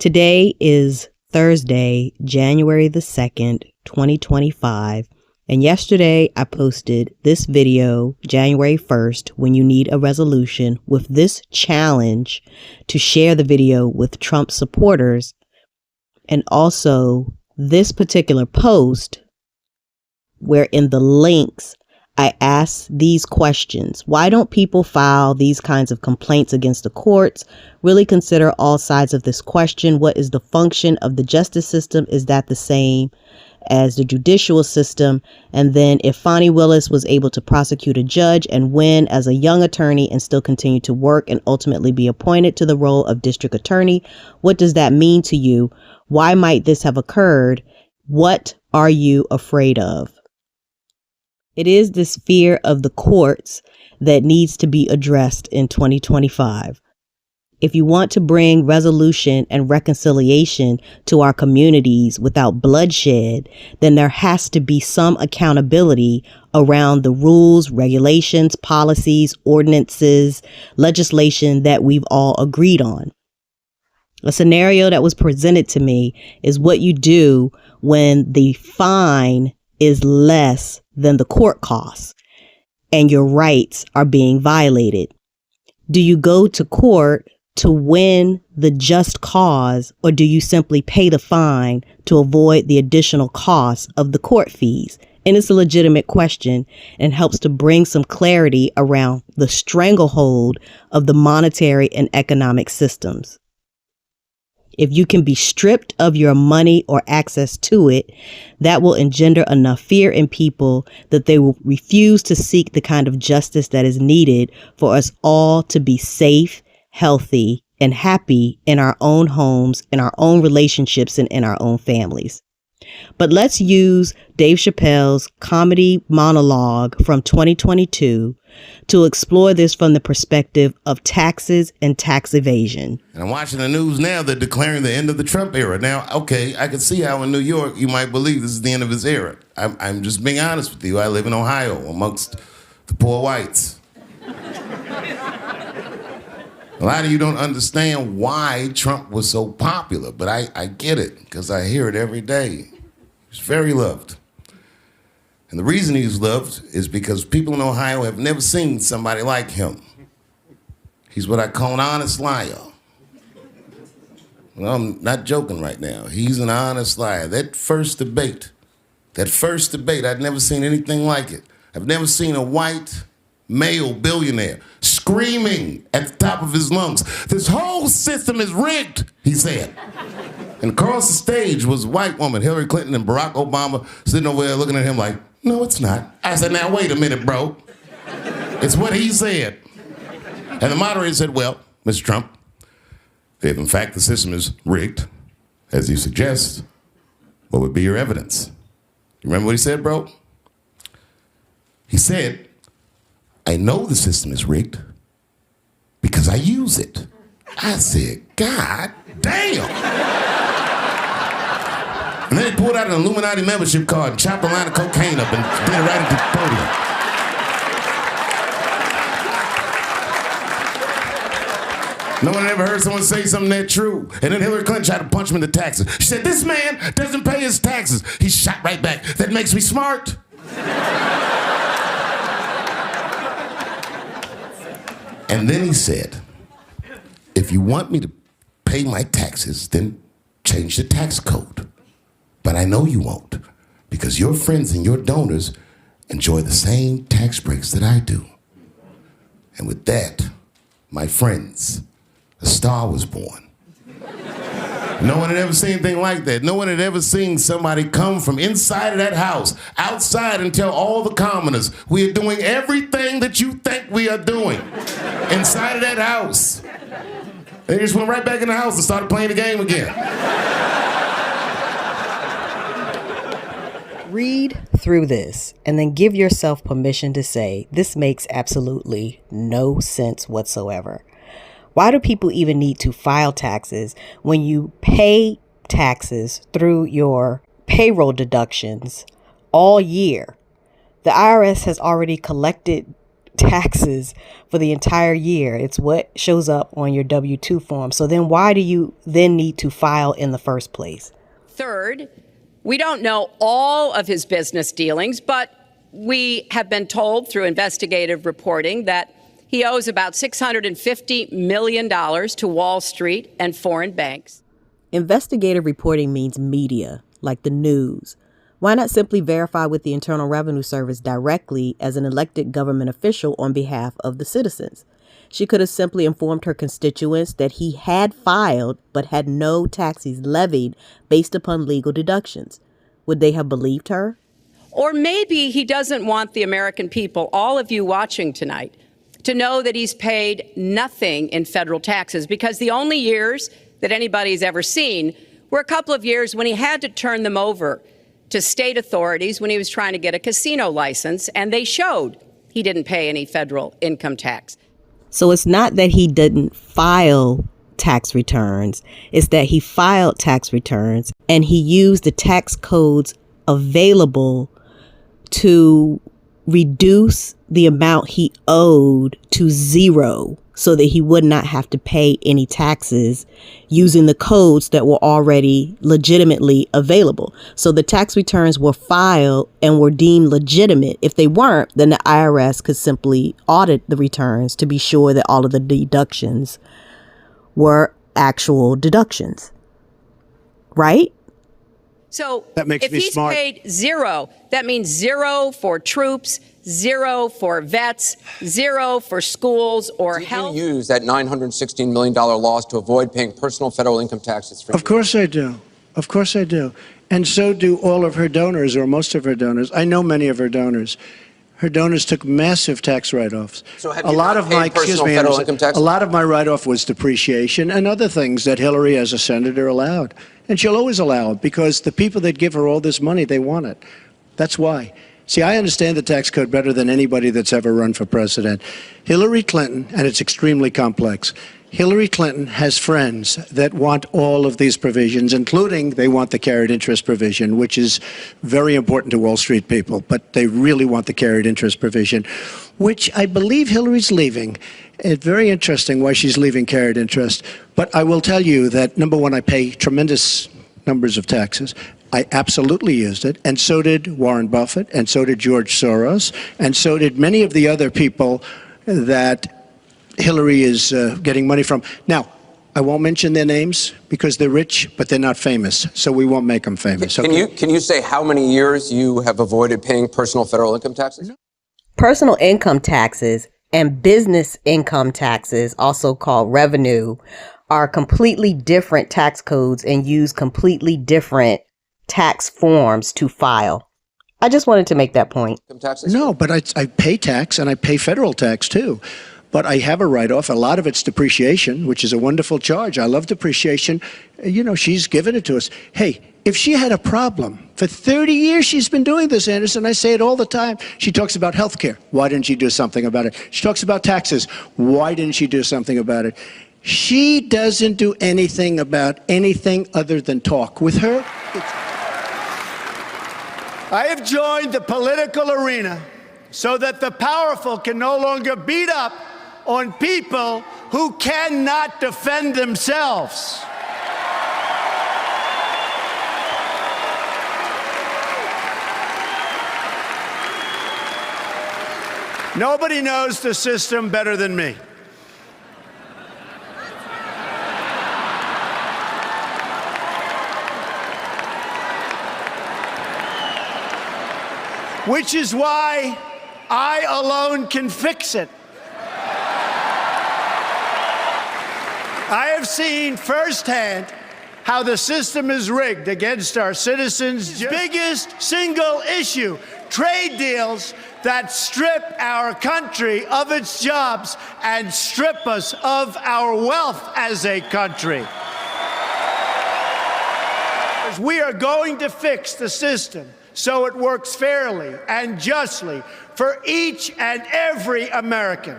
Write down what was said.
Today is Thursday, January the 2nd, 2025. And yesterday I posted this video, January 1st, when you need a resolution, with this challenge to share the video with Trump supporters. And also this particular post where in the links I asked these questions. Why don't people file these kinds of complaints against the courts? Really consider all sides of this question. What is the function of the justice system? Is that the same as the judicial system? And then if Fani Willis was able to prosecute a judge and win as a young attorney and still continue to work and ultimately be appointed to the role of district attorney, what does that mean to you? Why might this have occurred? What are you afraid of? It is this fear of the courts that needs to be addressed in 2025. If you want to bring resolution and reconciliation to our communities without bloodshed, then there has to be some accountability around the rules, regulations, policies, ordinances, legislation that we've all agreed on. A scenario that was presented to me is what you do when the fine is less than the court costs and your rights are being violated. Do you go to court to win the just cause, or do you simply pay the fine to avoid the additional costs of the court fees? And it's a legitimate question and helps to bring some clarity around the stranglehold of the monetary and economic systems. If you can be stripped of your money or access to it, that will engender enough fear in people that they will refuse to seek the kind of justice that is needed for us all to be safe, healthy, and happy in our own homes, in our own relationships, and in our own families. But let's use Dave Chappelle's comedy monologue from 2022 to explore this from the perspective of taxes and tax evasion. And I'm watching the news now, they're declaring the end of the Trump era. Now, okay, I can see how in New York you might believe this is the end of his era. I'm just being honest with you. I live in Ohio amongst the poor whites. A lot of you don't understand why Trump was so popular, but I get it because I hear it every day. He's very loved. And the reason he's loved is because people in Ohio have never seen somebody like him. He's what I call an honest liar. Well, I'm not joking right now. He's an honest liar. That first debate, I'd never seen anything like it. I've never seen a white male billionaire screaming at the top of his lungs, "This whole system is rigged," he said. And across the stage was a white woman, Hillary Clinton and Barack Obama, sitting over there looking at him like, "No, it's not." I said, "Now, wait a minute, bro. It's what he said." And the moderator said, "Well, Mr. Trump, if in fact the system is rigged, as you suggest, what would be your evidence?" You remember what he said, bro? He said, "I know the system is rigged because I use it." I said, "God damn." And then he pulled out an Illuminati membership card and chopped a line of cocaine up and did it right at the podium. No one ever heard someone say something that true. And then Hillary Clinton tried to punch him in the taxes. She said, "This man doesn't pay his taxes." He shot right back. "That makes me smart." And then he said, "If you want me to pay my taxes, then change the tax code. But I know you won't, because your friends and your donors enjoy the same tax breaks that I do." And with that, my friends, a star was born. No one had ever seen anything like that. No one had ever seen somebody come from inside of that house, outside, and tell all the commoners, "We are doing everything that you think we are doing," inside of that house. They just went right back in the house and started playing the game again. Read through this and then give yourself permission to say, this makes absolutely no sense whatsoever. Why do people even need to file taxes when you pay taxes through your payroll deductions all year? The IRS has already collected taxes for the entire year. It's what shows up on your W-2 form. So then why do you then need to file in the first place? Third, we don't know all of his business dealings, but we have been told through investigative reporting that he owes about $650 million to Wall Street and foreign banks. Investigative reporting means media, like the news. Why not simply verify with the Internal Revenue Service directly as an elected government official on behalf of the citizens? She could have simply informed her constituents that he had filed but had no taxes levied based upon legal deductions. Would they have believed her? Or maybe he doesn't want the American people, all of you watching tonight, to know that he's paid nothing in federal taxes, because the only years that anybody's ever seen were a couple of years when he had to turn them over to state authorities when he was trying to get a casino license, and they showed he didn't pay any federal income tax. So it's not that he didn't file tax returns, it's that he filed tax returns and he used the tax codes available to reduce the amount he owed to zero so that he would not have to pay any taxes using the codes that were already legitimately available. So the tax returns were filed and were deemed legitimate. If they weren't, then the IRS could simply audit the returns to be sure that all of the deductions were actual deductions. Right? So that makes if me he's smart. paid zero, that means zero for troops, zero for vets, zero for schools or health. Did you use that $916 million loss to avoid paying personal federal income taxes for Of course I do. Of course I do. And so do all of her donors, or most of her donors. I know many of her donors. Her donors took massive tax write-offs. So have you not paid personal federal income taxes? A lot of my write-off was depreciation and other things that Hillary, as a senator, allowed. And she'll always allow it because the people that give her all this money, they want it. That's why. See, I understand the tax code better than anybody that's ever run for president. Hillary Clinton, and it's extremely complex, Hillary Clinton has friends that want all of these provisions, including they want the carried interest provision, which is very important to Wall Street people, but they really want the carried interest provision, which I believe Hillary's leaving. It's very interesting why she's leaving carried interest. But I will tell you that, number one, I pay tremendous numbers of taxes. I absolutely used it, and so did Warren Buffett, and so did George Soros, and so did many of the other people that Hillary is getting money from. Now, I won't mention their names because they're rich, but they're not famous, so we won't make them famous. Okay? Can you say how many years you have avoided paying personal federal income taxes? Personal income taxes and business income taxes, also called revenue, are completely different tax codes and use completely different tax forms to file. I just wanted to make that point. No, but I pay tax, and I pay federal tax too. But I have a write-off. A lot of it's depreciation, which is a wonderful charge. I love depreciation. You know, she's given it to us. Hey, if she had a problem, for 30 years she's been doing this, Anderson. I say it all the time. She talks about health care. Why didn't she do something about it? She talks about taxes. Why didn't she do something about it? She doesn't do anything about anything other than talk. With her, I have joined the political arena so that the powerful can no longer beat up on people who cannot defend themselves. Nobody knows the system better than me. Which is why I alone can fix it. I have seen firsthand how the system is rigged against our citizens' biggest single issue, trade deals that strip our country of its jobs and strip us of our wealth as a country. We are going to fix the system so it works fairly and justly for each and every American.